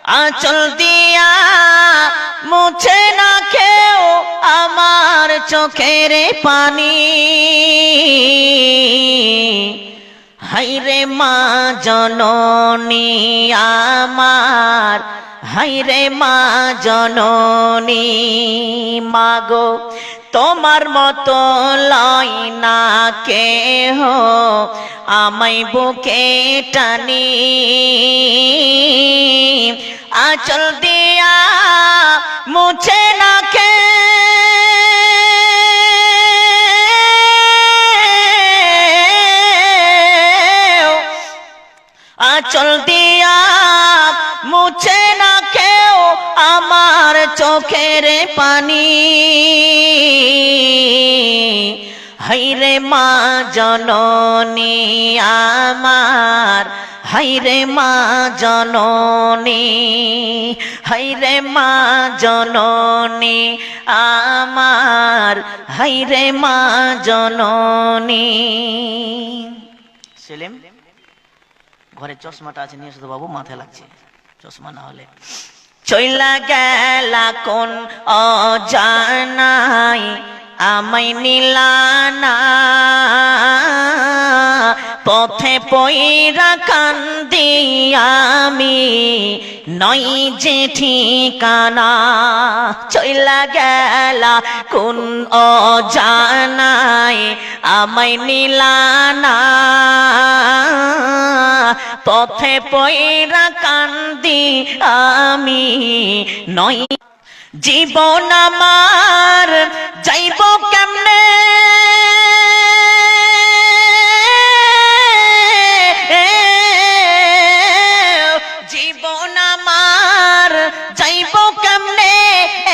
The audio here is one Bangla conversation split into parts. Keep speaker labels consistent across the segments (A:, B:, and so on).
A: আঁচল দিয়া মুছে না কেউ আমার চোখের পানি। হায়রে মা জননী আমার, হায়রে মা জননী। মাগো তোমার মতো লয় না কেহ আমায় বুকে টানি। আঁচল দিয়া মুছে না কেউ, আঁচল দিয়া মুছে না কেউ আমার চোখের পানি। হায়রে মা জননী আমার, হায়রে মা জননী, হায়রে মা জননী আমার, হায়রে মা জননী। সেলিম ঘরে চশমাটা আছে নিয়ে এসো বাবু, মাথায় লাগছে চশমা না হলে। চইলা গেলা কোন অজানাই আমায় নিলানা, পথে পইরা কান্দি আমি নই যে ঠিকানা। চইলা গেলা কোন অজানাই আমায় নিলানা, পথে পইরা কান্দি আমি নই। জীবন আমার যাইব কেমনে, জীবন আমার যাইব কেমনে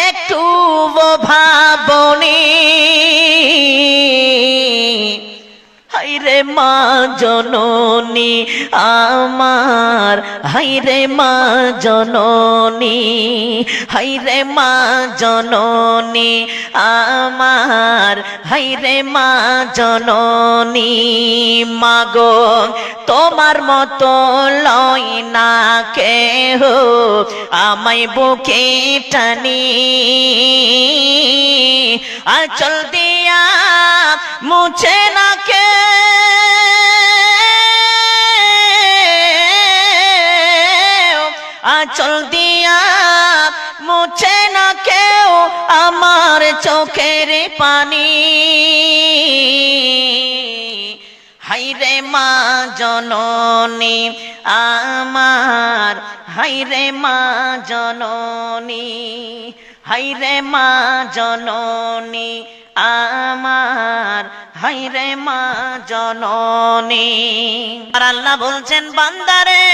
A: একটু ভাবনি। হায়রে মা জননী আমার, হায়রে মা জননী, হায়রে মা জননী আমার, হায়রে মা জননী। মাগো তোমার মতো লয় না কেহ আমায় বুকে টানি। আঁচল দিয়া মুছে না কেউ, আঁচল দিয়া মুছে না কেউ আমার চোখের পানি। হায়রে মা জননী আমার, হায়রে মা জননী, হায়রে মা জননী আমার, হায়রে মা জননী। আর আল্লাহ বলছেন বান্দারে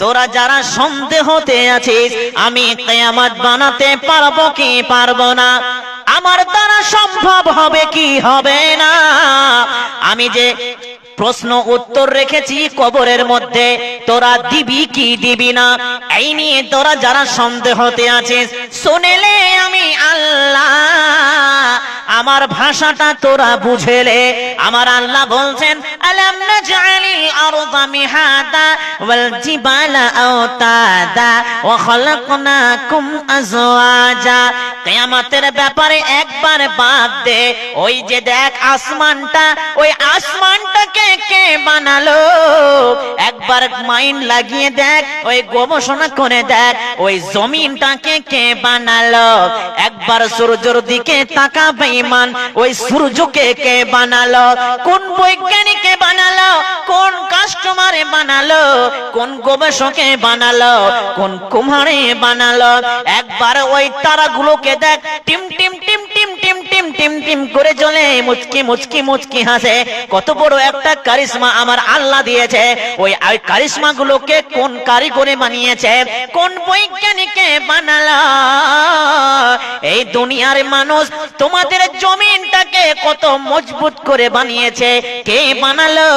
A: তোরা যারা সন্দেহতে আছিস আমি কিয়ামত বানাতে পারবো কি পারবো না, আমার দ্বারা সম্ভব হবে কি হবে না, আমি যে প্রশ্ন উত্তর রেখেছি কবরের মধ্যে তোরা দিবি কি দিবি না, এই নিয়ে তোরা যারা সন্দেহতে আছিস শুনেলে আমি আল্লাহ আমার ভাষাটা তোরা বুঝেলে। আমার আল্লাহ বলছেন আলাম নাজআলিল আরদা মিহাদা ওয়াল জিবালা আওতাদা ওয়া খালাকনাকুম আজওয়াজা। কিয়ামতের ব্যাপারে একবার বাদ দে, ওই যে দেখ আসমানটা, ওই আসমানটাকে কে বানালো একবার মাইন্ড লাগিয়ে দেখ, ওই গবেষণা করে দেখ ওই জমিনটাকে কে বানালো। একবার সূর্যের দিকে তাকা বেঈমান, ওই সূর্যকে কে বানালো, কোন বৈজ্ঞানিকে বানালো, কোন কাস্টমারে বানালো, কোন গবেষকে বানালো, কোন কুমারে বানালো। একবার ওই তারাগুলোকে দেখ team team team team team team team team করে জ্বলে, মুচকি মুচকি মুচকি হাসে। কত বড় একটা কারিশমা আমার আল্লাহ দিয়েছে। ওই কারিশমা গুলোকে কোন কারিগরে বানিয়েছে, কোন বৈজ্ঞানিকে বানালো। এই দুনিয়ার মানুষ তোমাদের জমিনটাকে কত মজবুত করে বানিয়েছে, কে বানালো?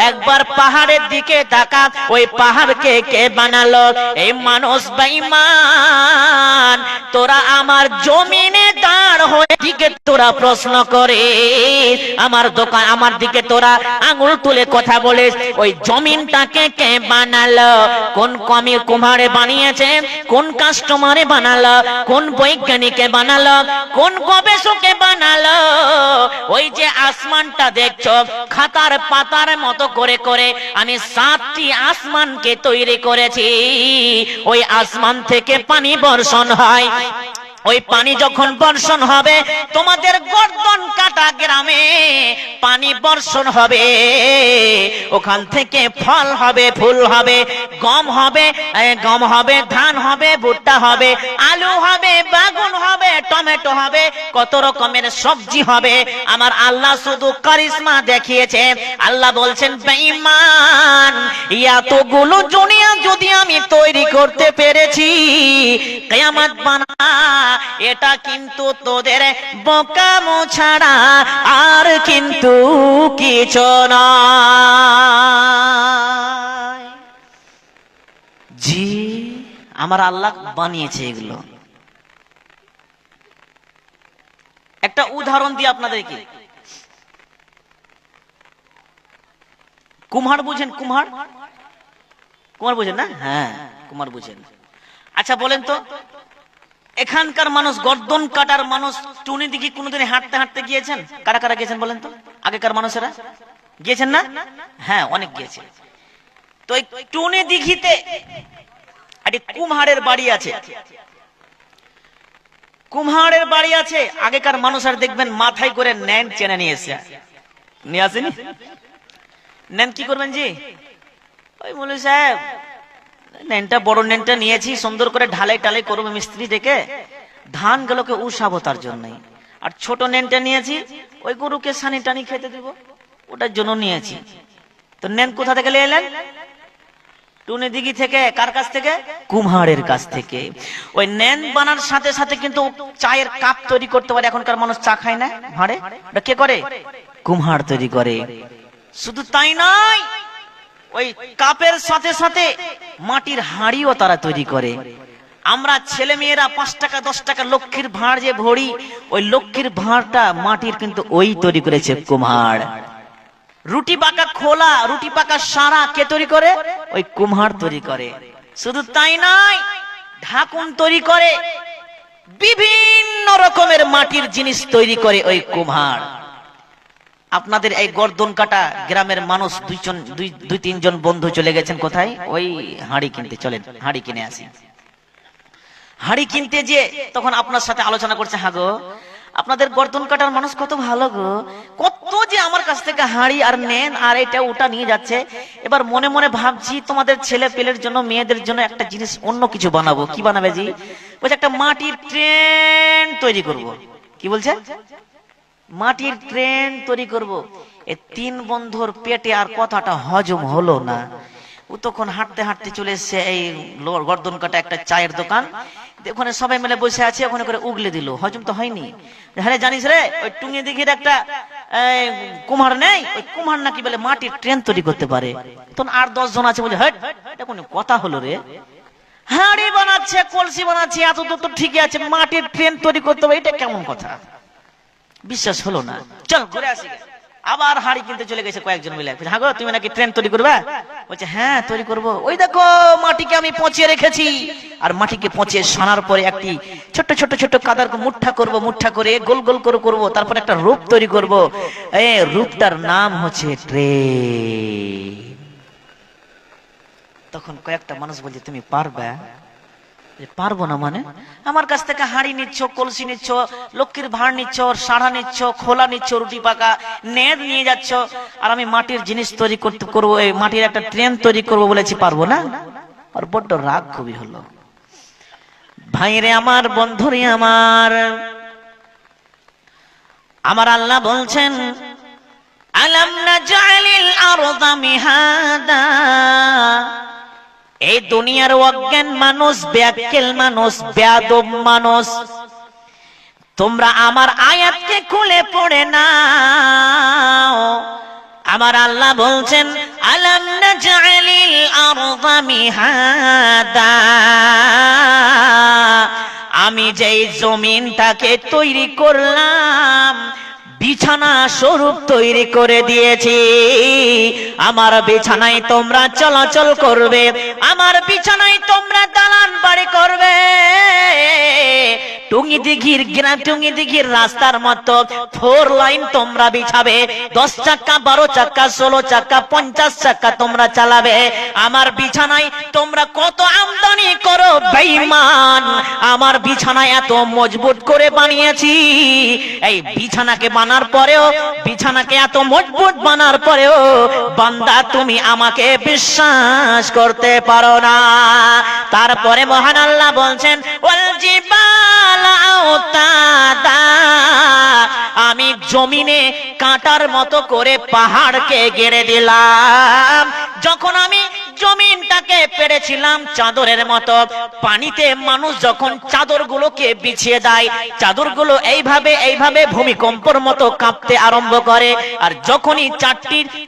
A: একবার পাহাড়ের দিকে তাকা, ওই পাহাড়কে কে বানালো? এই মানুষ বেঈমান, তোরা আমার জমিনে দাঁড় হয়ে দিকে তোরা তোরা প্রশ্ন করে, আমার দোকান আমার দিকে তোরা আঙুল তুলে কথা বলিস। ওই জমিনটাকে কে বানালো? কোন কুম্হারে বানিয়েছে? কোন কাস্টমারে বানালো? কোন বৈজ্ঞানিকে বানালো? কোন গবেষকে বানালো? ওই যে আসমানটা দেখছো খাতার পাতার মতো করে করে আমি 7টি আসমানকে তৈরি করেছি। ওই আসমান থেকে পানি বর্ষণ হয়। ওই পানি যখন বর্ষণ হবে তোমাদের গর্দন কাটা গ্রামে পানি বর্ষণ হবে, ওখান থেকে ফল হবে, ফুল হবে, গম হবে, ধান হবে, ভুট্টা হবে, আলু হবে, বেগুন হবে, টমেটো হবে, কত রকমের সবজি হবে। আমার আল্লাহ শুধু কারিশমা দেখিয়েছে। আল্লাহ বলছেন বেঈমান, এতগুলো দুনিয়া যদি আমি তৈরি করতে পেরেছি, কিয়ামত বানা এটা কিন্তু তোদের বোকামো ছাড়া আর কিন্তু কিছু নয়। জি, আমার আল্লাহ বানিয়েছে এগুলো। একটা উদাহরণ দিই আপনাদেরকে। কুম্হার বুঝেন? কুম্হার বুঝেন না? হ্যাঁ, কুম্হার বুঝেন। আচ্ছা বলেন তো, এখানকার মানুষ, গর্দন কাটার মানুষ, টুনি দিঘি কোনোদিন হাঁটতে হাঁটতে গিয়েছেন? কারা কারা গিয়েছেন বলেন তো? আগেকার মানুষেরা গিয়েছেন না? হ্যাঁ, অনেক গিয়েছে। তো এই টুনি দিঘিতে একটি কুম্হারের বাড়ি আছে। কুম্হারের বাড়ি আছে। আগেকার মানুষের দেখবেন মাথায় করে ন্যান চেনে নিয়ে আসেনি? ন্যান কি করবেন জি? ওই মৌলভী সাহেব, ন্যানটা বড় ন্যানটা নিয়েছি, সুন্দর করে ঢালাই টালাই করবো মিস্ত্রি ডেকে, ধান গুলোকে উঠাবো তার জন্যই। আর ছোট ন্যানটা নিয়েছি ওই গরুকে সানি টানি খেতে দিব, ওটার জন্য নিয়েছি। তো ন্যান কোথা থেকে নিয়ে এলেন? টুনি দিঘি থেকে। কার কাছ থেকে? কুম্হারের কাছ থেকে। ওই ন্যান বানার সাথে সাথে কিন্তু চায়ের কাপ তৈরি করতে পারে। এখনকার মানুষ চা খায় না ভাঁড়ে, ওটা কে করে? কুম্হার তৈরি করে। শুধু তাই নয়, ওই কাপের সাথে সাথে মাটির হাঁড়িও তারা তৈরি করে। আমরা ছেলে মেয়েরা 5 টাকা 10 টাকা লক্ষ্মীর ভাঁড় যে ভরি, ওই লক্ষ্মীর ভাঁড়টা মাটির কিন্তু ওই তৈরি করেছে কুম্হার। রুটি পাকা খোলা, রুটি পাকা সারা কে তৈরি করে? ওই কুম্হার তৈরি করে। শুধু তাই নয়, ঢাকুন তৈরি করে, বিভিন্ন রকমের মাটির জিনিস তৈরি করে ওই কুম্হার। আপনাদের এই গর্দন কাটা গ্রামের মানুষ 2-3 জন বন্ধু চলে গেছেন কোথায়? ওই হাঁড়ি কিনতে। চলেন হাঁড়ি কিনে আসি। হাঁড়ি কিনতে যে তখন আপনার সাথে আলোচনা করছে, হ্যাঁ গো আপনাদের গর্দন কাটার মানুষ কত ভালো গো, কত যে আমার কাছ থেকে হাঁড়ি আর নেন আর এটা ওটা নিয়ে যাচ্ছে। এবার মনে মনে ভাবছি তোমাদের ছেলে পেলের জন্য, মেয়েদের জন্য একটা জিনিস অন্য কিছু বানাবো। কি বানাবে জি? বলছে একটা মাটির ট্রেন তৈরি করব। কি বলছে? মাটির ট্রেন তৈরি করব। এই 3 বন্ধুর পেটে আর কথাটা হজম হলো না। ও তখন হাঁটতে হাঁটতে চলে এসছে এই গর্দন কাটা একটা চায়ের দোকান, ওখানে সবাই মিলে বসে আছে, ওখানে করে উগলে দিল। হজম তো হয়নি। হ্যাঁ জানিস রে, ওই টুঙ্গি দিঘির একটা কুম্হার নেই, ওই কুম্হার নাকি বলে মাটির ট্রেন তৈরি করতে পারে। তখন 8-10 জন আছে, বলে হ্যাঁ এটা কোন কথা হলো রে, হাঁড়ি বানাচ্ছে, কলসি বানাচ্ছে, এত তো ঠিকই আছে, মাটির ট্রেন তৈরি করতে হবে, এটা কেমন কথা? বিশ্বাস হলো না। চল ঘুরে আসি। আবার হাঁড়ি কিনতে চলে গেছে কয়েকজন মিলে। হ্যাঁ গো তুমি নাকি ট্রেন তৈরি করবে? বলছে হ্যাঁ তৈরি করব। ওই দেখো মাটিকে আমি পচিয়ে রেখেছি, আর মাটিকে পচিয়ে সানার পরে একটি ছোট ছোট ছোট কাদার মুঠা করব, মুঠা করে গোল গোল করে করব, তারপর একটা রূপ তৈরি করব। এই রূপটার নাম হচ্ছে ট্রেন। তখন কয়েকটা মানুষ বলছে তুমি পারবে? পারবো না মানে? আমার কাছ থেকে হাঁড়ি নিচ্ছ, কলসি নিচ্ছ, লক্ষ্মীর ভাঁড় নিচ্ছ, সাড়া নিচ্ছ, খোলা নিচ্ছ, রুটি পাকা নেদ নিয়ে যাচ্ছ, আর আমি মাটির জিনিস তৈরি করবো, এই মাটির একটা ট্রেন তৈরি করবো বলেছি, পারবো না? আর বড্ড রাগ খুবই হলো। ভাইরে আমার, বন্ধুরে আমার, আমার আল্লাহ বলছেন আলাম নাজআলিল আরদা মিহাদা। এই দুনিয়ার অজ্ঞান মানুষ, ব্যাককেল মানুষ, বেয়াদব মানুষ, তোমরা আমার আয়াতকে খুলে পড়ে নাও। আমার আল্লাহ বলছেন আলাম নাজআলিল আরদা মিহাদা, আমি যেই জমিনটাকে তৈরি করলাম বিছানা স্বরূপ তৈরি করে দিয়েছি। আমার বিছানায় তোমরা চলাচল করবে, আমার বিছানায় তোমরা দালান বাড়ি করবে। টুঙ্গি দিঘির রাস্তার মতো 4 লাইন তোমরা বিছাবে, 10 চাকা 12 চাকা 16 চাকা 50 চাকা তোমরা চালাবে। আমার বিছানায় তোমরা কত আমদানি করো বেঈমান, আমার বিছানা এত মজবুত করে বানিয়েছি। এই বিছানাকে বানার পরেও, বিছানাকে এত মজবুত বানার পরেও বান্দা তুমি আমাকে বিশ্বাস করতে পারো না। তারপরে মহান আল্লাহ বলছেন ওয়াল জিবালা আওতাদা, আমি জমিনে কাঁটার মতো করে পাহাড়কে গেড়ে দিলাম। যখন আমি জমিনটাকে পেরেছিলাম চাদরের মতো, পানিতে মানুষ যখন চাদরগুলোকে বিছিয়ে দেয়, চাদরগুলো এইভাবে ভূমিকম্পর মতো কাঁপতে আরম্ভ করে। আর যখনই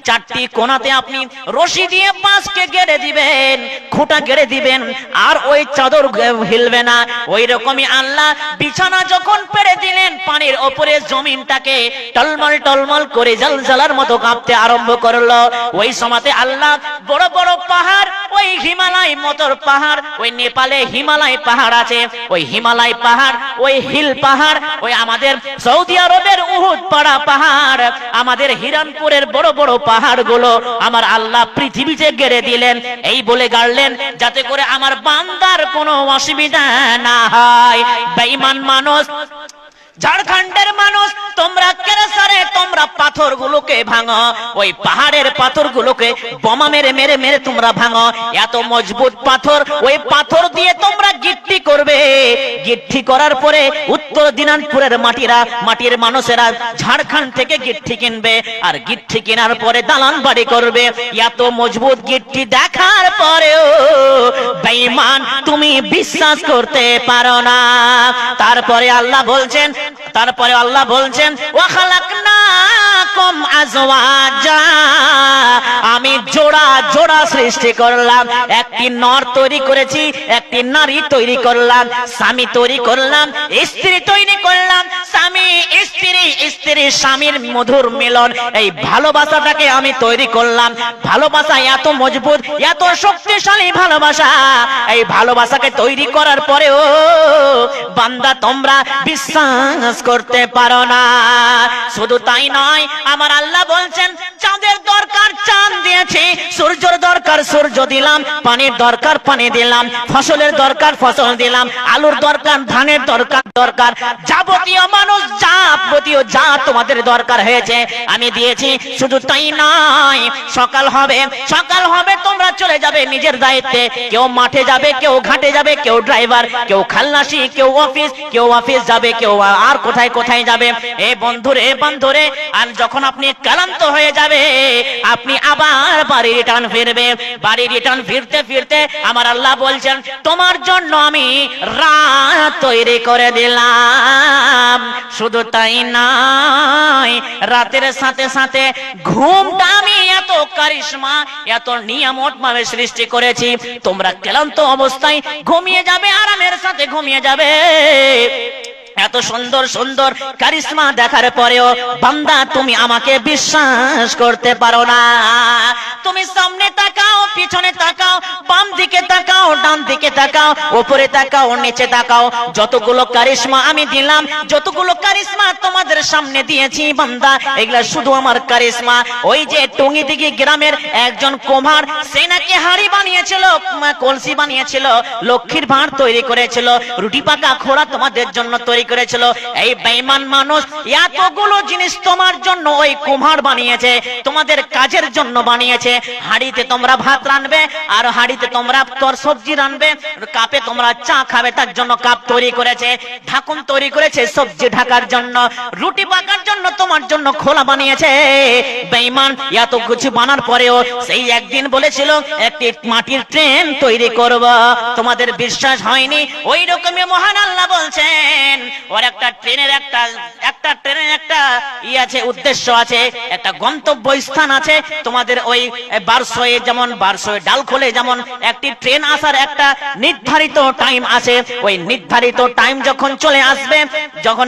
A: চারটি কোণাতে আপনি রশি দিয়ে বাঁশকে গেড়ে দিবেন, খুঁটা গেড়ে দিবেন, আর ওই চাদর হিলবে না। ওই রকমই আল্লাহ বিছানা যখন পেরে দিলেন, পানির ওপরে জমিনটাকে টলমল টলমল করে জলজলার মতো কাঁপতে আরম্ভ করলো। ওই সময়তে আল্লাহ বড় বড় পাহাড়, ওই হিমালয় মতর পাহাড়, ওই নেপালে হিমালয় পাহাড় আছে, ওই হিমালয় পাহাড়, ওই হিল পাহাড়, ওই আমাদের সৌদি আরবের উহুদ পাড়া পাহাড়, আমাদের হিরানপুরের বড় বড় পাহাড় গুলো আমার আল্লাহ পৃথিবীতে গেড়ে দিলেন। এই বলে গাড়লেন যাতে করে আমার বান্দার কোনো অসুবিধা না হয়। বেঈমান মানুষ, ঝাড়খণ্ডের মানুষ, তোমরা কেরাসারে তোমরা পাথরগুলোকে ভাঙো, ওই পাহাড়ের পাথরগুলোকে বোমা মেরে মেরে মেরে তোমরা ভাঙো। এত মজবুত পাথর, ওই পাথর দিয়ে তোমরা গিট্টি করবে। গিট্টি করার পরে উত্তর দিনাজপুরের মাটির মানুষেরা ঝাড়খণ্ড থেকে গিট্টি কিনবে, আর গিট্টি কেনার পরে দালান বাড়ি করবে। এত মজবুত গিট্টি দেখার পরেও বেঈমান তুমি বিশ্বাস করতে পারো না। তারপরে আল্লাহ বলছেন ওয়া খালাকনাকুম আজওয়াজা, আমি জোড়া জোড়া সৃষ্টি করলাম। একটি নর তৈরি করেছি, একটি নারী তৈরি করলাম, স্বামী তৈরি করলাম, স্ত্রী তৈরি করলাম। স্বামী স্ত্রী স্বামীর মধুর মিলন, এই ভালোবাসাটাকে আমি তৈরি করলাম। ভালোবাসা এত মজবুত, এত শক্তিশালী ভালোবাসা। এই ভালোবাসাকে তৈরি করার পরেও বান্দা তোমরা বিশ্বাস করতে পারো না। শুধু তাই নয়, আমার আল্লাহ বলছেন চাঁদের দরকার চাঁদ দিয়েছি, সূর্যের দরকার সূর্য দিলাম, পানির দরকার পানি দিলাম, ফসলের দরকার ফসল দিলাম, আলুর দরকার ধানের দরকার যাবতীয় মানুষ যাবতীয় যা তোমাদের দরকার হয়েছে আমি দিয়েছি। শুধু তাই নয়, সকাল হবে তোমরা চলে যাবে নিজের দায়িত্বে। কেউ মাঠে যাবে, কেউ ঘাটে যাবে, কেউ ড্রাইভার, কেউ খালনাসি, কেউ অফিস যাবে, কেউ আর কোথায় যাবে। এ বন্ধুরে, আর যখন আপনি ক্লান্ত হয়ে যাবে, আপনি আবার বাড়ি রিটার্ন ফিরবে। বাড়ি রিটার্ন ফিরতে আমার আল্লাহ বলছেন তোমার জন্য আমি রাত তৈরি করে দিলাম। শুধু তাই নয়, রাতের সাথে সাথে ঘুমটা আমি এত কারিশমা, এত নিয়ামত ভাবে সৃষ্টি করেছি, তোমরা ক্লান্ত অবস্থায় ঘুমিয়ে যাবে, আরামের সাথে ঘুমিয়ে যাবে। এত সুন্দর সুন্দর কারিশমা দেখার পরেও বান্দা তুমি আমাকে বিশ্বাস করতে পারো না। তুমি সামনে তাকাও, পিছনে তাকাও, বাম দিকে তাকাও, ডান দিকে তাকাও, উপরে তাকাও, নিচে তাকাও, যতগুলো কারিশমা আমি দিলাম, যতগুলো কারিশমা তোমাদের সামনে দিয়েছি বান্দা, এগুলা শুধু আমার কারিশমা। ওই যে টুঙ্গিদিঘি গ্রামের একজন কুমার, সে নাকি হাড়ি বানিয়েছিল, কলসি বানিয়েছিল, লক্ষ্মীর ভাঁড় তৈরি করেছিল, রুটি পাকা খোড়া তোমাদের জন্য তৈরি করেছিল। এই বেঈমান মানুষ এতগুলো জিনিস তোমার জন্য ওই কুমার বানিয়েছে, তোমাদের কাজের জন্য বানিয়েছে। হাড়িতে তোমরা ভাত রান্নবে, আর হাড়িতে তোমরা তোর সবজি রান্নবে, কাপে তোমরা চা খাবে, তার জন্য কাপ তৈরি করেছে, ঢাকুন তৈরি করেছে সবজি ঢাকার জন্য, রুটি পাকার জন্য তোমার জন্য খোলা বানিয়েছে। বেঈমান এত কিছু বানার পরেও সেই একদিন বলেছিল একটি মাটির ট্রেন তৈরি করব, তোমাদের বিশ্বাস হয়নি। ওই রকমই মহান আল্লাহ বলছেন ওর একটা ট্রেনের একটা আছে, উদ্দেশ্য আছে, একটা গন্তব্য স্থান আছে। তোমাদের ওই বারসয়ে, যেমন বারসয়ে ডালখোলে যেমন একটি ট্রেন আসে আসার একটা নির্ধারিত টাইম আছে। ওই নির্ধারিত টাইম যখন চলে আসবে, যখন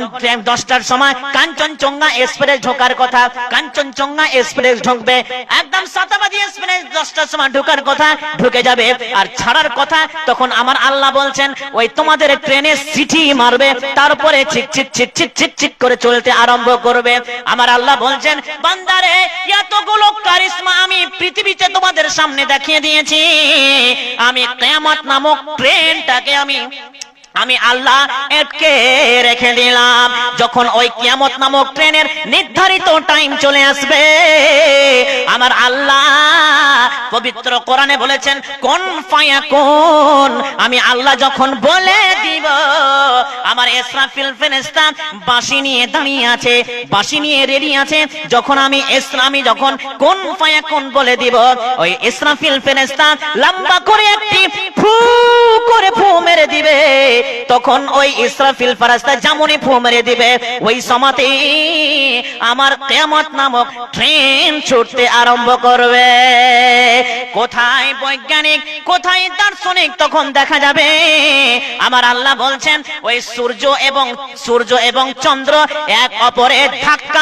A: 10টার সময় কাঞ্চনজঙ্ঘা এক্সপ্রেস ঢোকার কথা, কাঞ্চনজঙ্ঘা এক্সপ্রেস ঢুকবে, একদম শতাব্দী এক্সপ্রেস 10টার সময় ঢোকার কথা, ঢুকে যাবে আর ছাড়ার কথা। তখন আমার আল্লাহ বলছেন ওই তোমাদের ট্রেনে সিটি মারবে, তারপরে চিক চিক চিক চিক চিক চিক করে চলতে আরম্ভ করবে। আমার আল্লাহ বলছেন বান্দারে, এতগুলো কারিশমা আমি পৃথিবীতে তোমাদের সামনে দেখিয়ে দিয়েছি। আমি কিয়ামত নামক ট্রেনটাকে আমি আল্লাহ আটকে রেখে দিলাম। যখন ওই কিয়ামত নামক ট্রেনের নির্ধারিত টাইম চলে আসবে, আমার আল্লাহ পবিত্র কোরআনে বলেছেন কোন ফায়াকুন, আমি আল্লাহ যখন বলে দিব, আমার ইসরাফিল ফেরেশতা বাঁশি নিয়ে দাঁড়িয়ে আছে, বাঁশি নিয়ে রেডি আছে। যখন আমি যখন কোন ফায়াকুন বলে দিব, ওই ইসরাফিল ফেরেশতা লম্বা করে একটি ফু করে ফু মেরে দিবে। তখন ওই ইসরাফিল ফেরেশতা যেমনই ফু মেরে দিবে, ওই সময়তে আমার কিয়ামত নামক ট্রেন ছুটতে আরম্ভ করবে। কোথায় বৈজ্ঞানিক, কোথায় দার্শনিক তখন দেখা যাবে। আমার আল্লাহ বলছেন ওই সূর্য এবং চন্দ্র এক অপরে ধাক্কা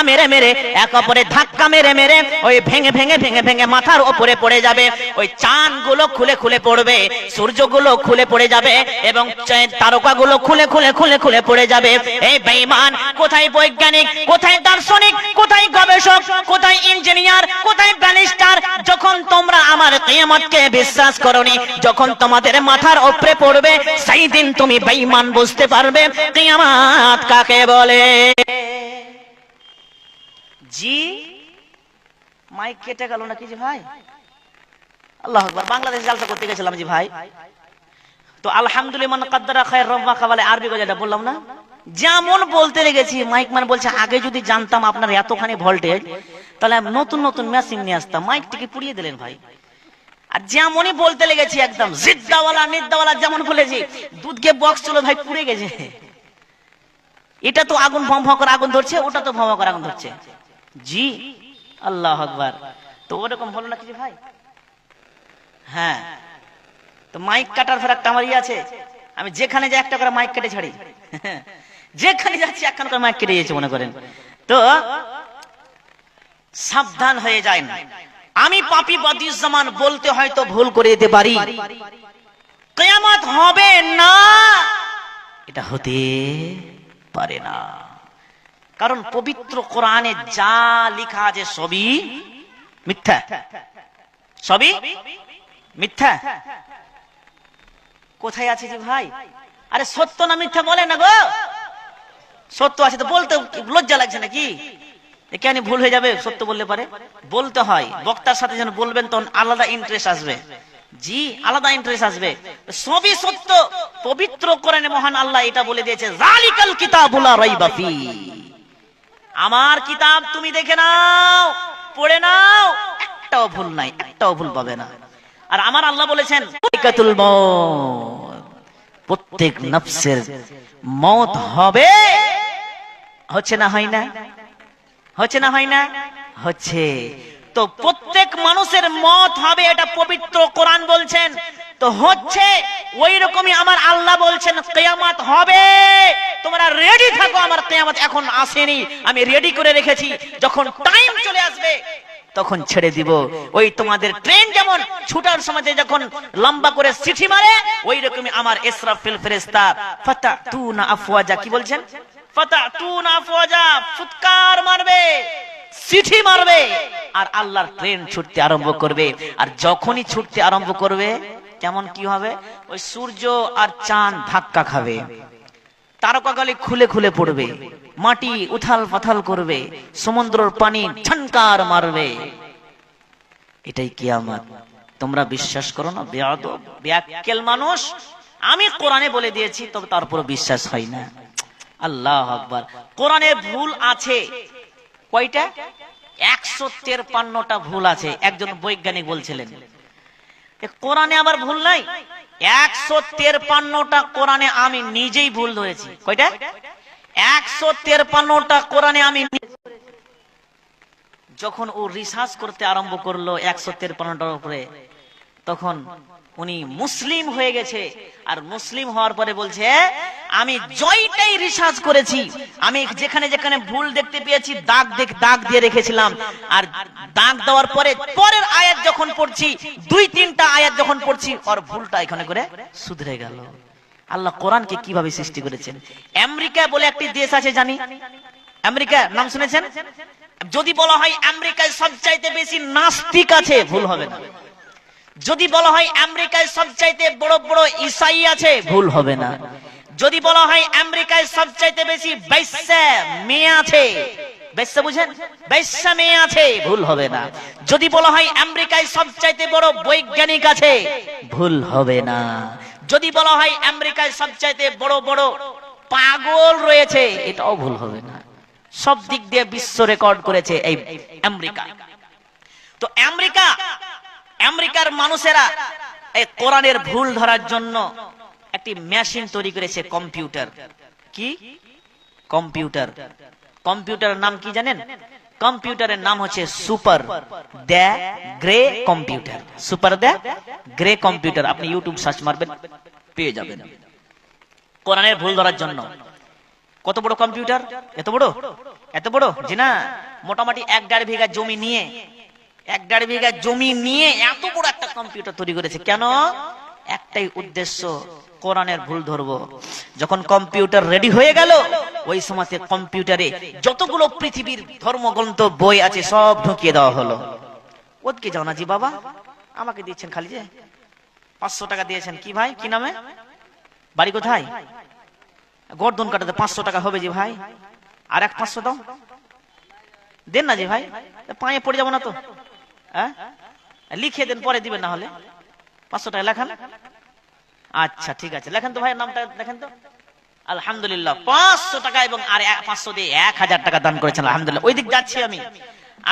A: মেরে মেরে ওই ভেঙে ভেঙে মাথার উপরে পড়ে যাবে। ওই চাঁদ গুলো খুলে পড়বে, সূর্যগুলো খুলে পড়ে যাবে এবং তারকাগুলো খুলে পড়ে যাবে। এই বেঈমান, কোথায় বৈজ্ঞানিক, কোথায় দার্শনিক, কোথায় গবেষক, কোথায় ইঞ্জিনিয়ার, কোথায় ব্যারিস্টার? যখন তোমরা আমার কিয়ামতকে বিশ্বাস করনি, যখন তোমাদের মাথার উপরে পড়বে, সেই দিন তুমি বেঈমান বুঝতে পারবে কিয়ামত কাকে বলে। জি মাইক কেটে গেল নাকি জি ভাই? আল্লাহু আকবার। বাংলাদেশ জালসা করতে গেছিলাম জি ভাই, তো আলহামদুলিল্লাহ মান কাদ্দারা খায়র রব্বা কাবালে আরবি যেটা বললাম না, যেমন বলতে লেগেছি মাইক মান বলছে আগে যদি জানতাম আপনার এতখানি ভোল্টেজ, তাহলে নতুন মেশিন নিয়ে আসতাম। মাইকটিকে পুড়িয়ে দিলেন ভাই। আর যেমনই বলতে লেগেছি একদম জিদ্দাওয়ালা নিদ্দাওয়ালা যেমন বলেছি, দুধকে বক্স ছিল ভাই পুড়ে গেছে। এটা তো আগুন ভম ভম করে আগুন ধরছে, ওটা তো ভম করে আগুন ধরছে। জি আল্লাহু আকবার। তো ওরকম হলো না কিছু ভাই? হ্যাঁ, তো মাইক কাটার ফের একটা আমার আছে, আমি যেখানে যাই একটা করে মাইক কেটে ছাড়ি। যেখানে যাচ্ছি একখান করে মাইক কেটে যাচ্ছে মনে করেন। তো সাবধান হয়ে যায় না। আমি পাপী বদিউজ্জামান বলতে হয়তো ভুল করে দিতে পারি, কিয়ামত হবে না এটা হতে পারে না। কারণ পবিত্র কোরআনে যা লেখা আছে সবই মিথ্যা, সবই মিথ্যা। কোথায় আছে যে ভাই? আরে সত্য না মিথ্যা বলে না গো। সত্য আছে তো বলতে লজ্জা লাগছে নাকি? কেন ভুল হয়ে যাবে? সত্য বললে পারে বলতে হয়, বক্তার সাথে যেন বলবেন তখন আলাদা ইন্টারেস্ট আসবে। জি আলাদা ইন্টারেস্ট আসবে। সবই সত্য। পবিত্র কোরআনে মহান আল্লাহ এটা বলে দিয়েছে, যালিকাল কিতাবুল লা রাইবা ফি। আমার কিতাব তুমি দেখে নাও, পড়ে নাও, একটাও ভুল নাই, একটাও ভুল পাবে না। আর আমার আল্লাহ বলেছেন যালিকাতুল মউত, প্রত্যেক নফসের মওত হবে। হচ্ছে না হয় না? হচ্ছে না হয় না? হচ্ছে। তো প্রত্যেক মানুষের মওত হবে, এটা পবিত্র কোরআন বলছেন। তো হচ্ছে ওই রকমই আমার আল্লাহ বলছেন কিয়ামত হবে। তোমরা রেডি থাকো, আমার কিয়ামত এখন আসেনি, আমি রেডি করে রেখেছি। যখন টাইম চলে আসবে তখন ছেড়ে দিব। ওই তোমাদের ট্রেন যেমন ছুটার সময় যখন লম্বা করে সিটি মারে, ওই রকমই আমার ইসরাফিল ফেরেশতা ফাতাতুনা আফওয়াজা, কি বলছেন? ফাতাতুনা আফওয়াজা, ফুৎকার মারবে, সিটি মারবে, আর আল্লাহর ট্রেন ছুটতে আরম্ভ করবে। আর যখনই ছুটতে আরম্ভ করবে কেমন কি হবে? ওই সূর্য আর চাঁদ ধাক্কা খাবে, তারকাগুলি খুলে পড়বে, মাটি উথাল পাথাল করবে, সমুদ্রের পানি ঝনকার মারবে। এটাই কিয়ামত। তোমরা বিশ্বাস করো না? বেয়াদব বেয়াক্কেল মানুষ। আমি কোরআনে বলে দিয়েছি, তবে তারপর বিশ্বাস হয় না। আল্লাহু আকবার। কোরআনে ভুল আছে কয়টা? 153টা ভুল আছে। একজন বৈজ্ঞানিক বলছিলেন কোরআনে আবার ভুল নাই। 153টা কোরআনে আমি নিজেই ভুল ধরেছি। কয়টা? 153টা কোরআনে আমি। যখন ও রিসার্চ করতে আরম্ভ করলো 153টার উপরে, তখন উনি মুসলিম হয়ে গেছে, আর মুসলিম হওয়ার পরে বলছে আমি জয়টাই রিসার্চ করেছি, আমি যেখানে যেখানে ভুল দেখতে পেয়েছি দাগ দিয়ে রেখেছিলাম, আর দাগ দেওয়ার পরে পরের আয়াত যখন পড়ছি, 2-3টা আয়াত যখন পড়ছি, ওর ভুলটা এখানে করে শুধরে গেল। আল্লাহ কোরআনকে কিভাবে সৃষ্টি করেছেন। আমেরিকা বলে একটি দেশ আছে, জানি আমেরিকা নাম শুনেছেন? যদি বলা হয় আমেরিকায় সবচাইতে বেশি নাস্তিক আছে, ভুল হবে না। যদি বলা হয় আমেরিকায় সবচাইতে বড় বড় ঈসাই আছে, ভুল হবে না। যদি বলা হয় আমেরিকায় সবচাইতে বেশি বেশ্যা মেয়ে আছে, বেশ্যা বুঝেন, বেশ্যা মেয়ে আছে, ভুল হবে না। যদি বলা হয় আমেরিকায় সবচাইতে বড় বৈজ্ঞানিক আছে, ভুল হবে না। যদি বলা হয় আমেরিকায় সবচাইতে বড় বড় পাগল রয়েছে, এটাও ভুল হবে না। সব দিক দিয়ে বিশ্ব রেকর্ড করেছে এই আমেরিকা। তো আমেরিকার মানুষেরা এই কোরআনের ভুল ধরার জন্য একটি মেশিন তৈরি করেছে, কম্পিউটার। কি কম্পিউটার? কম্পিউটারের নাম কি জানেন? কম্পিউটারের নাম হচ্ছে super the grey computer. Super the grey computer, আপনি ইউটিউব সার্চ মারবেন পেয়ে যাবেন। কোরআনের ভুল ধরার জন্য কত বড় কম্পিউটার? এত বড়, এত বড় জি না, মোটামুটি 1.5 বিঘা জমি নিয়ে, 1.5 বিঘা জমি নিয়ে এত বড় একটা কম্পিউটার তৈরি করেছে। কেন? একটাই উদ্দেশ্য, কোরআনের ভুল ধরবো। যখন কম্পিউটার রেডি হয়ে গেল, ওই সময়তে কম্পিউটারে যতগুলো পৃথিবীর ধর্মগ্রন্থ বই আছে সব ঢুকিয়ে দেওয়া হলো। ওদিকে যাও না জি বাবা, আমাকে দিচ্ছেন খালি যে 500 টাকা দিয়েছেন। কি ভাই, কি নামে, বাড়ি কোথায়? গর্দন কাটাতে 500 টাকা হবে জি ভাই, আর এক 500 দাও, দেন না জি ভাই, পায়ে পড়ে যাবো না তো। হ্যাঁ, লিখে দেন, পরে দিবেন, না হলে 500 টাকা লেখান। আচ্ছা ঠিক আছে, লেখেন তো ভাই, নামটা লেখেন তো। আলহামদুলিল্লাহ, 500 টাকা এবং আর 500 দিয়ে 1000 টাকা দান করেছেন, আলহামদুলিল্লাহ। ওই দিক যাচ্ছি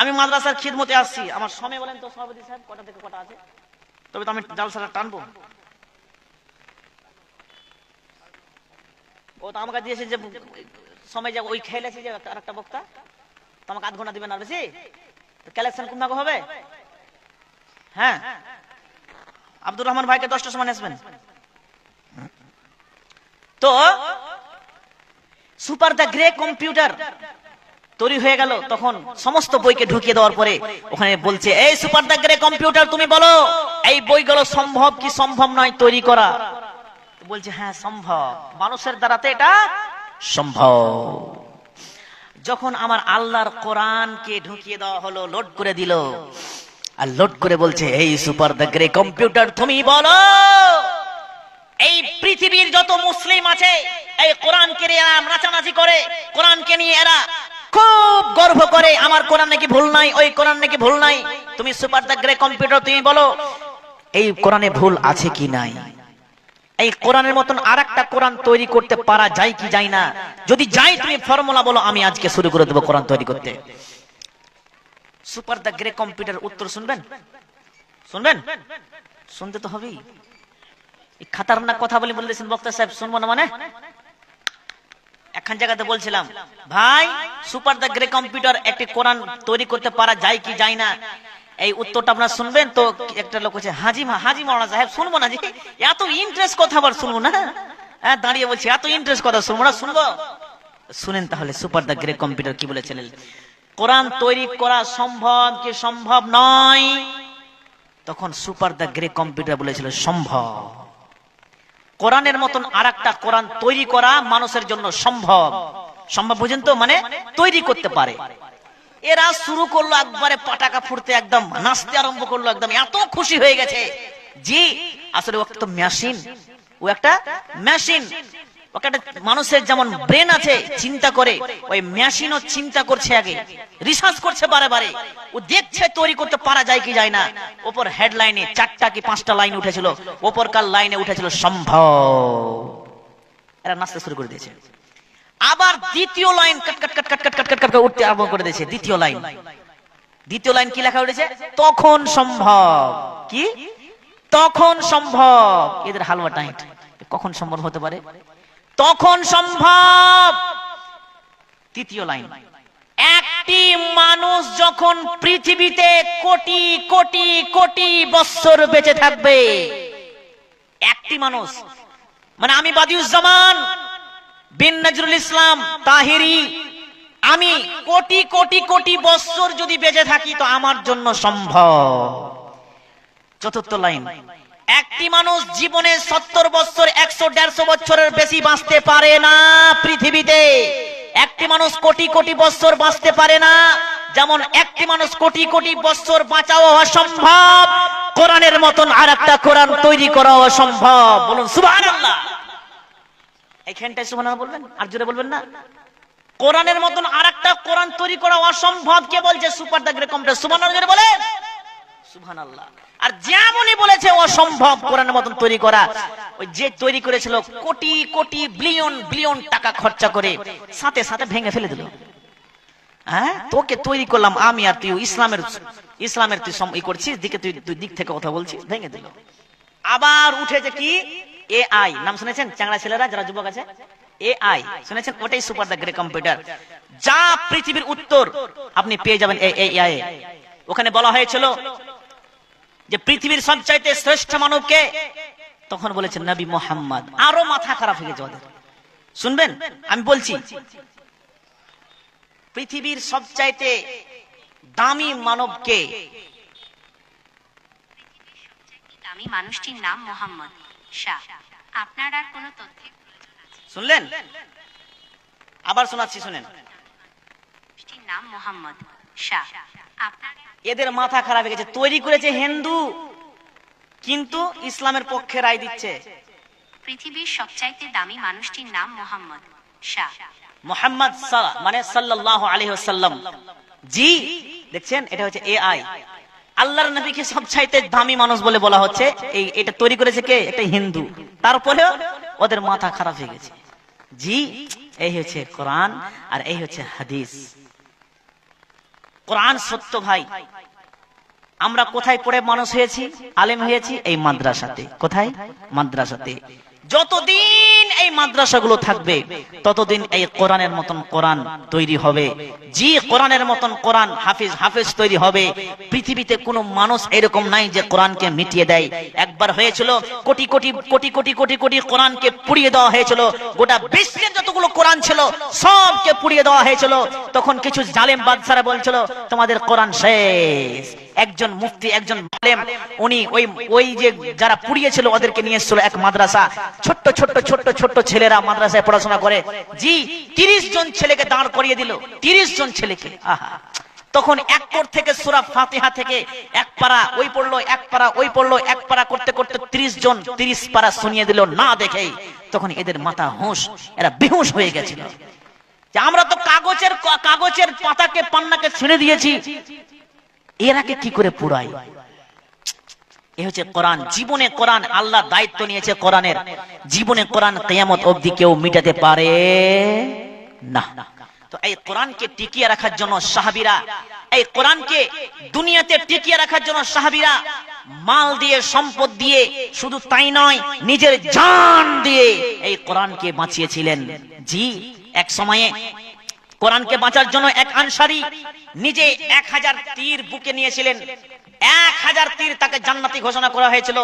A: আমি মাদ্রাসার খিদমতে আসছি। আমার সময় বলেন তো সভাপতি সাহেব, কটা থেকে কটা আছে? তবে তো আমি জালসাটা টানবো। ও তো আমাকে দিয়েছে যে সময়, যে ওই খেলেছে যে আরেকটা বক্তা, তো আমাকে 1/2 ঘন্টা দিবেন আর বেশি। কালেকশন কোন ভাগে হবে? হ্যাঁ, আব্দুর রহমান ভাইকে 10টার সময় আসবেন। তো সুপার দ্য গ্রে কম্পিউটার তৈরি হয়ে গেল। তখন সমস্ত বইকে ঢুকিয়ে দেওয়ার পরে ওখানে বলছে, এই সুপার দ্য গ্রে কম্পিউটার, তুমি বলো এই বইগুলো সম্ভব কি সম্ভব নয় তৈরি করা? বলছে হ্যাঁ সম্ভব, মানুষের দ্বারাতে এটা সম্ভব। যখন আমার আল্লাহর কোরআনকে ঢুকিয়ে দেওয়া হলো, লোড করে দিল, আর লোড করে বলছে, এই সুপার দ্য গ্রে কম্পিউটার, তুমি বলো এই পৃথিবীর যত মুসলিম আছে, এই কোরআনকে নিয়ে এরা নাচানাচি করে, কোরআনকে নিয়ে এরা খুব গর্ব করে, আমার কোরআন নাকি ভুল নাই, ওই কোরআন নাকি ভুল নাই। তুমি সুপার দ্য গ্রে কম্পিউটার, তুমি বলো এই কোরআনে ভুল আছে কি নাই? এই কোরআনের মতন আরেকটা কোরআন তৈরি করতে পারা যায় কি যায় না? যদি যাই, তুমি ফর্মুলা বলো, আমি আজকে শুরু করে দেবো কোরআন তৈরি করতে। সুপার দ্য গ্রে কম্পিউটার উত্তর শুনবেন? শুনবেন? শুনতে তো হবেই। খাতারনাক কথা বলে বলতেছেন বক্তা সাহেব, শুনবো না মানে? এখন জায়গাতে বলছিলাম, ভাই সুপার দ্য গ্রে কম্পিউটার একটি কোরআন তৈরি করতে পারা যায় কি যায় না, এই উত্তরটা আপনারা শুনবেন তো? একটা লোক বলছে, হাজি মাওলানা সাহেব, শুনবো না জি, এত ইন্টারেস্ট কথা আবার শুনবো না? হ্যাঁ, দাঁড়িয়ে বলছি, এত ইন্টারেস্ট কথা শুনবো না, শুনবো। শুনেন তাহলে সুপার দ্য গ্রে কম্পিউটার কি বলেছিলেন। কোরআন তৈরি করা সম্ভব কি সম্ভব নয়? তখন সুপার দ্য গ্রে কম্পিউটার বলেছিল সম্ভব। কোরআনের মতন আরেকটা কোরআন তৈরি করা মানুষের জন্য সম্ভব। সম্ভব বুঝেন তো, মানে তৈরি করতে পারে। এরা শুরু করলো একবারে পটাকা ফুটতে, একদম নাচতে আরম্ভ করলো, একদম এত খুশি হয়ে গেছে। জি আসলে ও একটা মেশিন, ও একটা মেশিন। মানুষের যেমন ব্রেন আছে, চিন্তা করে, ওই মেশিনও চিন্তা করছে, আগে রিসার্চ করছে বারে বারে, ও দেখছে তৈরি করতে পারা যায় কি যায় না। ওপর হেডলাইনে 4টা কি 5টা লাইন উঠেছিল, ওপরকার লাইনে উঠেছিল সম্ভব। এরা নাচতে শুরু করে দিয়েছে। আবার দ্বিতীয় লাইন কাট কাট কাট কাট কাট কাট কাট উঠতে আরম্ভ করে দিয়েছে। দ্বিতীয় লাইন কি লেখা উঠেছে? তখন সম্ভব। কি তখন সম্ভব? এদের হালুয়া টাইট, কখন সম্ভব হতে পারে? তখন সম্ভব। তৃতীয় লাইন, একটি মানুষ যখন পৃথিবীতে কোটি কোটি কোটি বছর বেঁচে থাকবে, একটি মানুষ, মানে আমি বাদিউজ্জামান বিন নজরুল ইসলাম তাহিরি, আমি কোটি কোটি কোটি বছর যদি বেঁচে থাকি তো আমার জন্য সম্ভব। চতুর্থ লাইন, একটি মানুষ জীবনে 70 বছর 100-150 বছরের বেশি বাঁচতে পারে না পৃথিবীতে। একটি মানুষ কোটি কোটি বছর বাঁচতে পারে না, যেমন একটি মানুষ কোটি কোটি বছর বাঁচাও অসম্ভব, কোরআনের মতন আরেকটা কোরআন তৈরি করা অসম্ভব। বলুন সুবহানাল্লাহ। এইখানটায় সুবহানাল্লাহ বলবেন, আর জোরে বলবেন না? কোরআনের মতন আরেকটা কোরআন তৈরি করা অসম্ভব কে বলছে? Super the great computer. সুবহানাল্লাহ জোরে বলেন সুবহানাল্লাহ। আর যেমনই বলেছে অসম্ভব কোরআনের মতন তৈরি করা, ওই যে তৈরি করেছিল কোটি কোটি বিলিয়ন বিলিয়ন টাকা খরচা করে, সাথে সাথে ভেঙে ফেলে দিল। হ্যাঁ, তোকে তৈরি করলাম আমি আর তুই ইসলামের তুই ই করছিস, দিকে তুই দিক থেকে কথা বলছিস, ভেঙে দিল। আবার উঠেছে কি এআই, নাম শুনেছেন চ্যাংড়া ছেলেরা যারা যুবক আছে? এআই শুনেছেন? ওটাই সুপার দ্য গ্রেট কম্পিউটার। যা পৃথিবীর উত্তর আপনি পেয়ে যাবেন এআই। ওখানে বলা হয়েছিল যে পৃথিবীর সবচাইতে শ্রেষ্ঠ মানব কে? তখন বলেছেন নবী মুহাম্মদ। আরো মাথা খারাপ হয়ে গেছে ওদের। শুনবেন আমি বলছি, পৃথিবীর সবচাইতে দামি মানব কে?
B: দামি মানুষটির নাম মুহাম্মদ শাহ। আপনার আর কোনো তথ্য
A: শুনলেন? আবার শোনাচ্ছি, শুনেন।
B: মানুষটির নাম মুহাম্মদ শাহ। আপনার
A: এদের মাথা খারাপ হয়ে গেছে। তৈরি করেছে হিন্দু, কিন্তু ইসলামের পক্ষে রায় দিচ্ছে।
B: পৃথিবীর সবচাইতে দামি মানুষটির নাম মুহাম্মদ শাহ।
A: মুহাম্মদ মানে সাল্লাল্লাহু আলাইহি ওয়াসাল্লাম। জি দেখছেন, এটা হচ্ছে এআই। আল্লাহর নবীকে সবচাইতে দামি মানুষ বলে বলা হচ্ছে। এটা তৈরি করেছে কে? একটা হিন্দু। তারপরেও ওদের মাথা খারাপ হয়ে গেছে। জি, এই হচ্ছে কোরআন আর এই হচ্ছে হাদিস। কোরআন সত্য ভাই। আমরা কোথায় পড়ে মানুষ হয়েছি, আলেম হয়েছি? এই মাদ্রাসাতে। কোথায়? মাদ্রাসাতে। যতদিন এই মাদ্রাসাগুলো থাকবে ততদিন এই কোরআনের মতন কোরআন তৈরি হবে। জি, কোরআনের মতন কোরআন হাফেজ তৈরি হবে। পৃথিবীতে কোনো মানুষ এরকম নাই যে কোরআনকে মিটিয়ে দেয়। একবার হয়েছিল কোটি কোটি কোটি কোটি কোটি কোটি কোরআনকে পুড়িয়ে দেওয়া হয়েছিল। গোটা বিশ্বের যতগুলো কোরআন ছিল সবকে পুড়িয়ে দেওয়া হয়েছিল। তখন কিছু জালেম বাদশারা বলছিল তোমাদের কোরআন শেষ। একজন মুফতি, একজন আলেম, উনি ওই যে যারা পুড়িয়েছিল ওদেরকে নিয়ে এসেছিল এক মাদ্রাসা। ছোট্ট ছোট্ট ছোট্ট ছোট্ট ছেলেরা মাদ্রাসায় পড়াশোনা করে। জি, 30 জন ছেলেকে দাঁড় করিয়ে দিল। 30 জন ছেলেকে। আহা, তখন এক কোর থেকে সূরা ফাতিহা থেকে এক পারা ওই পড়লো, এক পারা ওই পড়লো, এক পারা করতে করতে 30 জন 30 পারা শুনিয়ে দিল না দেখেই। তখন এদের মাথা হুঁশ, এরা বেহুশ হয়ে গেছিল যে আমরা তো কাগজের পাতাকে পান্নাকে ছিঁড়ে দিয়েছি, এরাকে কি করে পুরাই? এ হচ্ছে কোরআন। জীবনে কোরআন আল্লাহ দায়িত্ব নিয়েছে কোরআনের। জীবনে কোরআন কিয়ামত অবধি কেউ মিটাতে পারে না। তো এই কোরআনকে টিকিয়ে রাখার জন্য সাহাবীরা, এই কোরআনকে দুনিয়াতে টিকিয়ে রাখার জন্য সাহাবীরা মাল দিয়ে, সম্পদ দিয়ে, শুধু তাই নয় নিজের জান দিয়ে এই কোরআনকে বাঁচিয়েছিলেন। জি, এক সময়ে কোরআনকে বাঁচার জন্য এক আনসারী নিজে 1000 তীর বুকে নিয়েছিলেন। 1000 তীর তাকে জান্নাতি ঘোষণা করা হয়েছিল।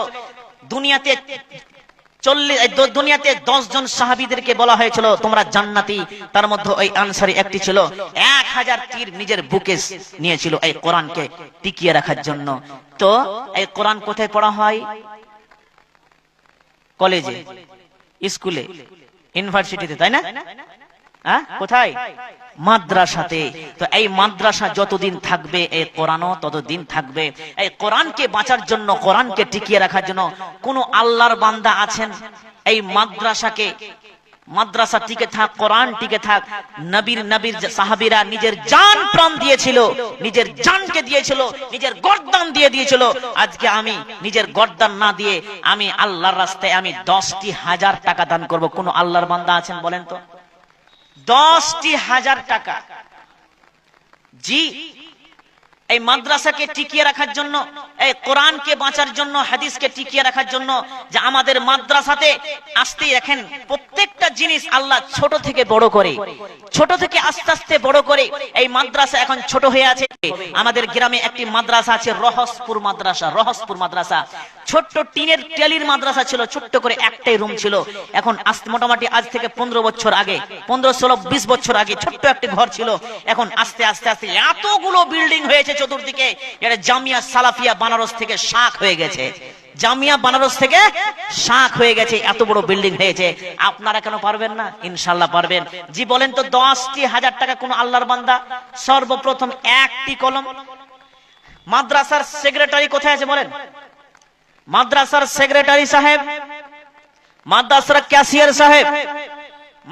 A: দুনিয়াতে 10 জন সাহাবীদেরকে বলা হয়েছিল তোমরা জান্নাতি, তার মধ্যে ওই আনসারী একটি ছিল। 1000 তীর নিজের বুকে নিয়েছিল এই কোরআনকে টিকিয়ে রাখার জন্য। তো এই কোরআন কোথায় পড়া হয়? কলেজে, স্কুলে, ইউনিভার্সিটিতে, তাই না? হ্যাঁ, কোথায়? মাদ্রাসাতে। তো এই মাদ্রাসা যতদিন থাকবে এই কোরআনও ততদিন থাকবে। এই কোরআনকে বাঁচার জন্য, কোরআনকে টিকিয়ে রাখার জন্য কোন আল্লাহর বান্দা আছেন এই মাদ্রাসা টিকে থাক, কোরআন টিকে থাক? নবীর সাহাবীরা নিজের জান প্রাণ দিয়েছিল, নিজের জানকে দিয়েছিল, নিজের গর্দান দিয়ে দিয়েছিল। আজকে আমি নিজের গর্দান না দিয়ে আমি আল্লাহর রাস্তায় আমি 10,000 টাকা দান করব। কোন আল্লাহর বান্দা আছেন বলেন তো? 10,000 টাকা। জি, এই মাদ্রাসাকে টিকিয়ে রাখার জন্য, এই কোরআনকে বাঁচার জন্য, হাদিসকে টিকিয়ে রাখার জন্য, যে আমাদের মাদ্রাসাতে আসতেই দেখেন প্রত্যেকটা জিনিস আল্লাহ ছোট থেকে বড় করে, ছোট থেকে আস্তে আস্তে বড় করে এই মাদ্রাসা এখন ছোট হয়ে আছে। আমাদের গ্রামে একটি মাদ্রাসা আছে, রহসপুর মাদ্রাসা। রহসপুর মাদ্রাসা ছোট্ট টিনের টেলির মাদ্রাসা ছিল, ছোট্ট করে একটাই রুম ছিল। এখন মোটামুটি আজ থেকে 15 বছর আগে, 15, 16, 20 বছর আগে ছোট্ট একটি ঘর ছিল। এখন আস্তে আস্তে আস্তে এতগুলো বিল্ডিং হয়েছে চতুর্দিকে, এটা জামিয়া সালাফিয়া বানারস থেকে শাখ হয়ে গেছে। জামিয়া বানারস থেকে শাখ হয়ে গেছে, এত বড় বিল্ডিং হয়েছে। আপনারা কেন পারবেন না? ইনশাআল্লাহ পারবেন। জি বলেন তো, 10,000 টাকা কোন আল্লাহর বান্দা সর্বপ্রথম একটি কলম। মাদ্রাসার সেক্রেটারি কোথায় আছে বলেন? মাদ্রাসার সেক্রেটারি সাহেব, মাদ্রাসার ক্যাশিয়ার সাহেব,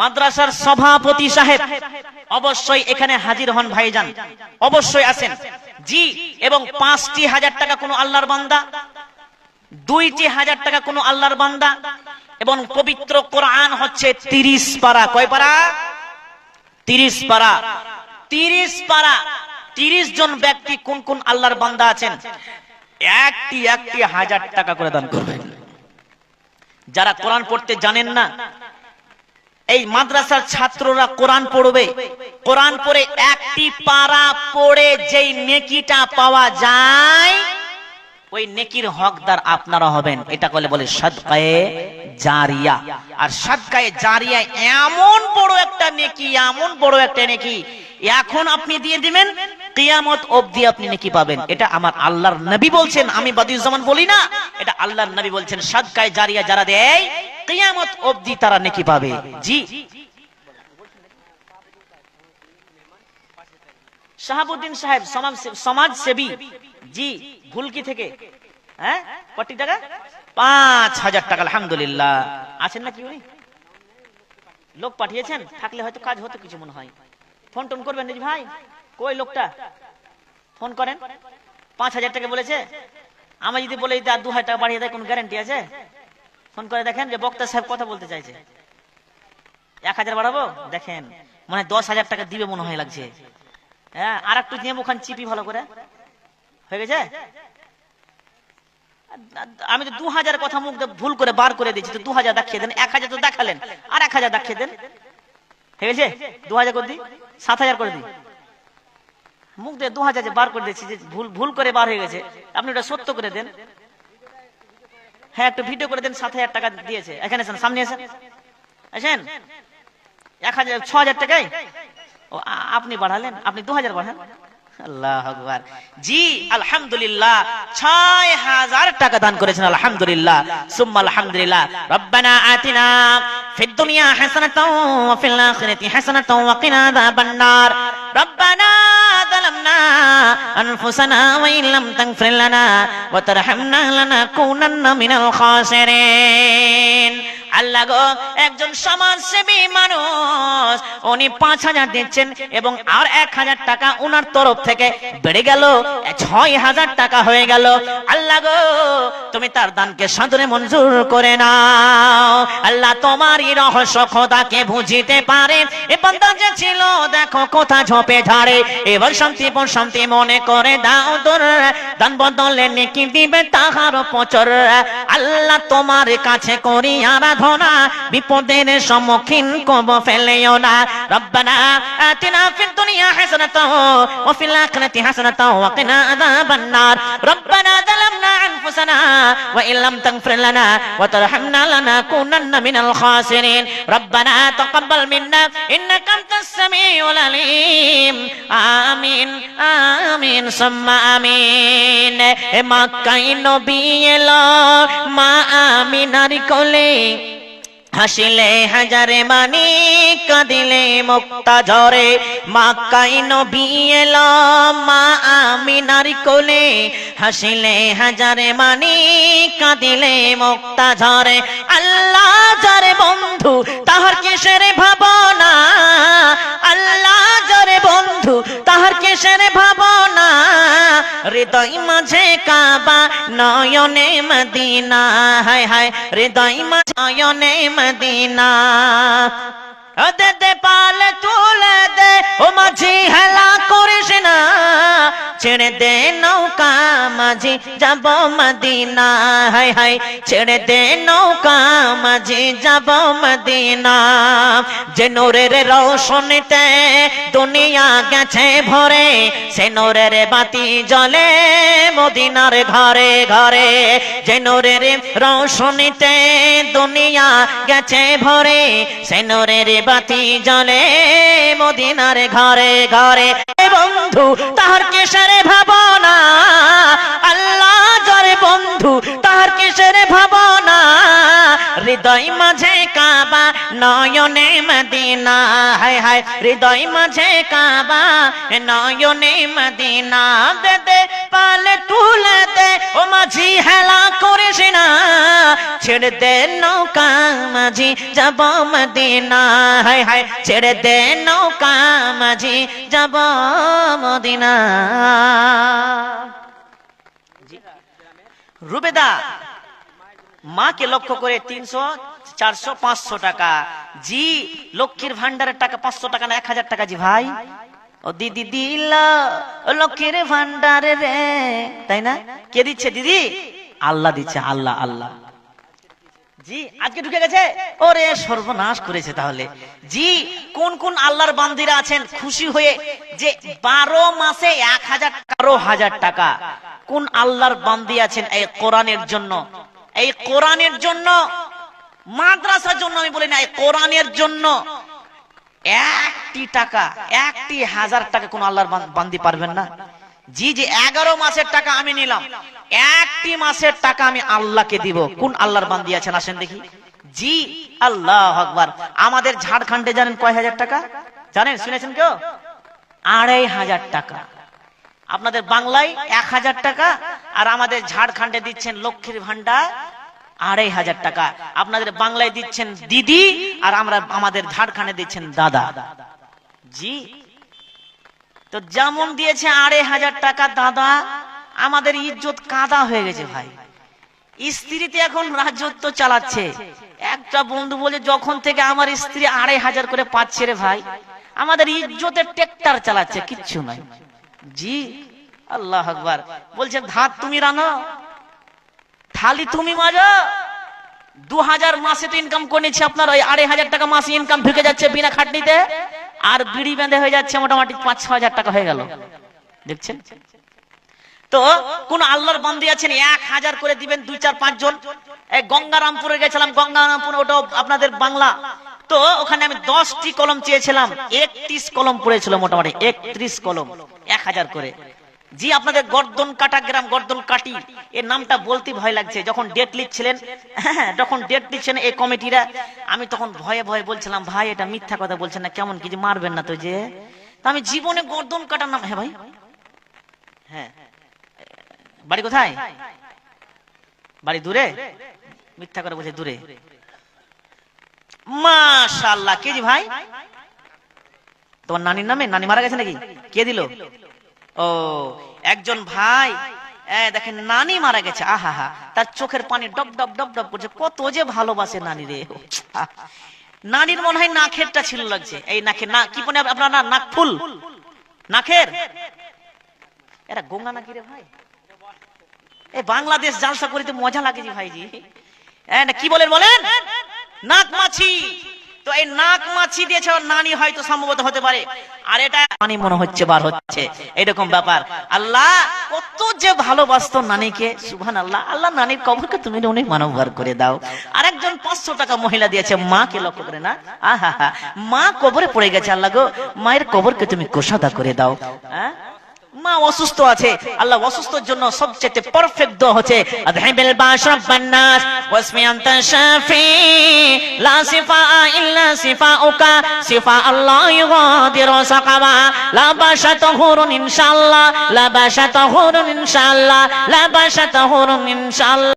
A: মাদ্রাসার সভাপতি সাহেব অবশ্যই এখানে হাজির হন ভাইজান, অবশ্যই আসেন। জি, এবং 5,000 টাকা কোন আল্লাহর বান্দা, 2,000 টাকা কোন আল্লাহর বান্দা, এবং পবিত্র কোরআন হচ্ছে 30 পারা। কয় পারা? 30 পারা। 30 পারা। 30 জন ব্যক্তি কোন কোন আল্লাহর বান্দা আছেন, একটি 1,000 টাকা করে দান করবেন। যারা কোরআন পড়তে জানেন না, এই মাদ্রাসার ছাত্ররা কোরআন পড়বে, কোরআন পড়ে একটি পারা পড়ে যেই নেকিটা পাওয়া যায়, ওই নেকির হকদার আপনারা হবেন। এটা বলে সাদকায়ে জারিয়া। আর সাদকায়ে জারিয়া এমন বড় একটা নেকি, এমন বড় একটা নেকি, এখন আপনি দিয়ে দিবেন, কিয়ামত অবধি আপনি নেকি পাবেন। এটা আমার আল্লাহর নবী বলছেন, আমি বাদিউজ্জামান বলি না, এটা আল্লাহর নবী বলছেন। সাদকায়ে জারিয়া যারা দেয় কিয়ামত অবধি তারা নেকি পাবে। জি, শাহাবুদ্দিন সাহেব সমাজসেবী, জি, ভুলকি থেকে, হ্যাঁ, কত টাকা? 5,000 টাকা। আলহামদুলিল্লাহ। আছেন নাকি উনি? লোক পাঠিয়েছেন, থাকলে হয়তো কাজ হতো কিছু মনে হয়। ফোন টোন করবেন নাকি ভাই? কই লোকটা? ফোন করেন। 5,000 টাকা বলেছে। আমি যদি বলে দিতে আর 2,000 টাকা বাড়িয়ে দেয়, কোনো গ্যারান্টি আছে? ফোন করে দেখেন যে বক্তা সাহেব কথা বলতে চাইছে। 1,000 বাড়াবো, দেখেন মানে 10,000 টাকা দিবে মনে হয় লাগছে। হ্যাঁ, আর একটু নিয়ে মুখান চিপি ভালো করে, হয়ে গেছে। আমি তো 2,000 কথা মুখ ভুল করে বার করে দিয়েছি, তো 2,000 দেখিয়ে দেন। 1,000 তো দেখালেন, আর 1,000 দেখিয়ে দেন, হয়ে গেছে। 2,000 করে দিই, 7,000 করে দিই। মুখ দিয়ে 2,000 বার করে দিয়েছি, যে ভুল করে বার হয়ে গেছে, আপনি ওটা সত্য করে দেন। হ্যাঁ, একটু ভিডিও করে দেন। 7,000 টাকা দিয়েছে। এখানে আসেন, সামনে আসেন, আসেন। 6,000 টাকায় আপনি বাড়ালেন, আপনি 2,000 বাড়ান। আল্লাহু আকবার। জি, আলহামদুলিল্লাহ, 6,000 টাকা দান করেছেন। আলহামদুলিল্লাহ, সুম্মা আলহামদুলিল্লাহ। রব্বানা আতিনা ফিদ দুনিয়া হাসানাতাও ওয়া ফিল আখিরাতি হাসানাতাও ওয়া কিনা আযাবান নার। রব্বানা যালামনা আনফুসানা ওয়া ইন লাম তাগফির লানা ওয়া তারহামনা লানাকুনান্না মিনাল খাসিরিন। আল্লাহ গো, একজন সমাজসেবী মানুষ, উনি 5,000 দিচ্ছেন এবং আর 1,000 টাকা উনার তরফ থেকে বেড়ে গেল, 6,000 টাকা হয়ে গেল। আল্লাহ গো, তুমি তার দানকে সাদরে মঞ্জুর করে নাও। আল্লাহ তোমারই রহস্য খোদাকে বুঝিতে পারে। এ বান্দা যে ছিল দেখো কোথা ঝোপে ঝাড়ে, এবার শান্তি প্রশান্তি মনে করে দাও তোর, দান বদলে নেকি দিবে তাহার পচর। আল্লাহ তোমার কাছে করি আরাধনা, বিপদের সম্মুখীন কব ফেলেও না। রব্বানা আতিনা ফিদ দুনিয়া হাসানাতাও ওয়া ফিল আখিরাতি হাসানাতাও ওয়া কিনা আযাবান নার। রব্বানা যালামনা আনফুসানা ওয়া ইন লাম তাগফির লানা ওয়া তারহামনা লানাকুনান্না মিনাল খাসিরিন। রব্বানা তাকাব্বাল মিন্না ইন্নাকা আনতাস সামিউল আলিম। আমিন আমিন সুম্মা আমিন। এ মক্কায় নবী এলো, মা আমিনার কোলে, হাসিলে হাজারে মানি, কাঁদিলে মুক্তা ঝরে। মক্কায় নবী এলো, মা আমিনার কোলে, হাসিলে হাজারে মানি, কাঁদিলে মুক্তা ঝরে। আল্লাহ যারে বন্ধু তাহার কিসের ভাবনা, আল্লাহ যারে বন্ধু তাহার কিসের ভাবনা, হৃদয় মাঝে কাবা নয়নে মদিনা, হায় হায় হৃদয় মাঝে নয়নে মদিনা। দে দে পালে তুলে দে ও মাঝি হেলা করিস না, ছেড়ে দে নৌকা মাঝি যাব মদিনা, হায় হায় ছেড়ে দে নৌকা মাঝি যাব মদিনা। যে নূরের রৌশনীতে দুনিয়া গেছে ভরে, সে নূরের বাতি জ্বলে মদিনার ঘরে ঘরে। যে নূরের রৌশনীতে দুনিয়া গেছে ভরে, সে নূরের বাতি জ্বলে মদিনার ঘরে ঘরে। বন্ধু তাহার কিসের ভাবনা, আল্লাহ জরে বন্ধু তাহার কিসের ভাবনা, হৃদয় মাঝে কাবা নয়নে মদিনা, হায় হায় হৃদয় মাঝে কাবা নয়নে মদিনা। দে দে পালে তুলে দে ও মাঝি হেলা করিস না, ছেড়ে দে নৌকা মাঝি যাব মদিনা, হায় হায় ছেড়ে দে নৌকা মাঝি যাব মদিনা। রুবেদা মাকে লক্ষ্য করে 300, 400, 500 টাকা। জি লক্ষ্মীর ভান্ডারের টাকা 500 টাকা না 1000 টাকা। জি ভাই ও দিদি দিল লক্ষ্মীর ভান্ডারে রে, তাই না? কে দিচ্ছে দিদি? আল্লাহ দিচ্ছে, আল্লাহ আল্লাহ। জি আজকে ঢুকে গেছে, ওরে সর্বনাশ করেছে। তাহলে জি কোন কোন আল্লাহর বান্দিরা আছেন খুশি হয়ে যে 12 মাসে 1000 টাকা? কোন আল্লাহর বান্দি আছেন এই কোরআনের জন্য, এই কোরআনের জন্য, মাদ্রাসার জন্য আমি বলি না, এই কোরআনের জন্য একটি টাকা, 1000 টাকা কোন আল্লাহর বান্দি পারবেন না? জি জি 11 মাসের টাকা আমি নিলাম, 1টি মাসের টাকা আমি আল্লাহকে দিব। কোন আল্লাহর বান্দি আছেন আসেন দেখি। জি আল্লাহু আকবার। আমাদের ঝাড়খণ্ডে জানেন কয় হাজার টাকা? জানেন, শুনেছেন কেউ? 2500 টাকা। আপনাদের বাংলায় 1000 টাকা, আর আমাদের ঝাড়খণ্ডে দিচ্ছেন লক্ষ্মীর ভান্ডার 2500 টাকা। আপনাদের বাংলায় দিচ্ছেন দিদি, আর আমাদের ঝাড়খণ্ডে দিচ্ছেন দাদা। জি তো যেমন দিয়েছে 2500 টাকা দাদা, আমাদের ইজ্জত কাদা হয়ে গেছে ভাই। স্ত্রীতে এখন রাজত্ব চালাচ্ছে। একটা বন্ধু বলে যখন থেকে আমার স্ত্রী 2500 করে পাচ্ছে রে ভাই, আমাদের ইজ্জতের ট্রেক্টর চালাচ্ছে, কিচ্ছু নাই। জি আল্লাহু আকবার। বলছে ভাত তুমি রানো, থালি তুমি মাজো। 2000 মাসে তো ইনকাম করেছি, আপনার ওই 2500 টাকা মাসে ইনকাম ঢুকে যাচ্ছে বিনা খাটনিতে, আর বিড়ি বেঁধে হয়ে যাচ্ছে মোটামুটি 5-6 হাজার টাকা হয়ে গেল। দেখছেন তো কোন আল্লাহর বান্দি আছেন 1000 করে দিবেন 2-4-5 জন। এই গঙ্গারামপুরে গেছিলাম, গঙ্গারামপুর ওটা আপনাদের বাংলা, তো ওখানে আমি 10টি কলম চেয়েছিলাম, 31 কলম পড়েছিল, মোটামুটি 31 কলম 1000 করে। জি আপনাদের গর্দন কাটা গ্রাম, গর্দন কাটি, এর নামটা বলতে ভয় লাগছে। যখন ডেট লিখছিলেন, হ্যাঁ যখন ডেট লিখছেন এই কমিটিরা, আমি তখন ভয়ে ভয়ে বলছিলাম ভাই এটা মিথ্যা কথা বলছেন না, কেমন কি যে মারবেন না তো? যে আমি জীবনে গর্দন কাটার নাম। হ্যাঁ ভাই, হ্যাঁ বাড়ি কোথায়? বাড়ি দূরে? মিথ্যা করে বলছে দূরে। মাশাআল্লাহ। কে জি ভাই? তোমার নানির নামে? নানি মারা গেছে নাকি? কে দিল? ও একজন ভাই দেখেন নানি মারা গেছে, আহা হা, তার চোখের পানি ডব ডব ডব ডব করছে, কত যে ভালোবাসে নানি রে। নানির মনে হয় নাকেরটা ছিল লাগছে, এই নাকে না কি বলে আপনার না, নাক ফুল নাকের, এরা গঙ্গা নাকি রে ভাই? এই বাংলাদেশ জালসা করিতে মজা লাগে জি ভাইজি। কি বলেন বলেন? নাক মাছি। তো এই নাক মাছি দিয়েছে নানি, হয়তো সম্ভবত হতে পারে, আর এটা পানি মনে হচ্ছে বার হচ্ছে, এরকম ব্যাপার। আল্লাহ কত যে ভালোবাসতো নানিকে, সুবহানাল্লাহ। আল্লাহ নানির কবরকে তুমি অনেক মানববার করে দাও। আর একজন 500 টাকা মহিলা দিয়েছে মাকে লক্ষ্য করে, না আহা হা, মা কবরে পড়ে গেছে, আল্লাহ গো মায়ের কবরকে তুমি কোষাদা করে দাও। হ্যাঁ মা অসুস্থ আছে, আল্লাহ অসুস্থর জন্য সবচেয়ে পারফেক্ট দোয়া হচ্ছে আযহিবিল বাস রাব্বান নাস ওয়াসমি আনতা শাফি লা সিফা ইল্লা সিফাউকা সিফা আল্লাহ ইগাদিরু সাকামা লা বাশা তাহুরুন ইনশাআল্লাহ লা বাশা তাহুরুন ইনশাআল্লাহ লা বাশা তাহুরুন ইনশাআল্লাহ।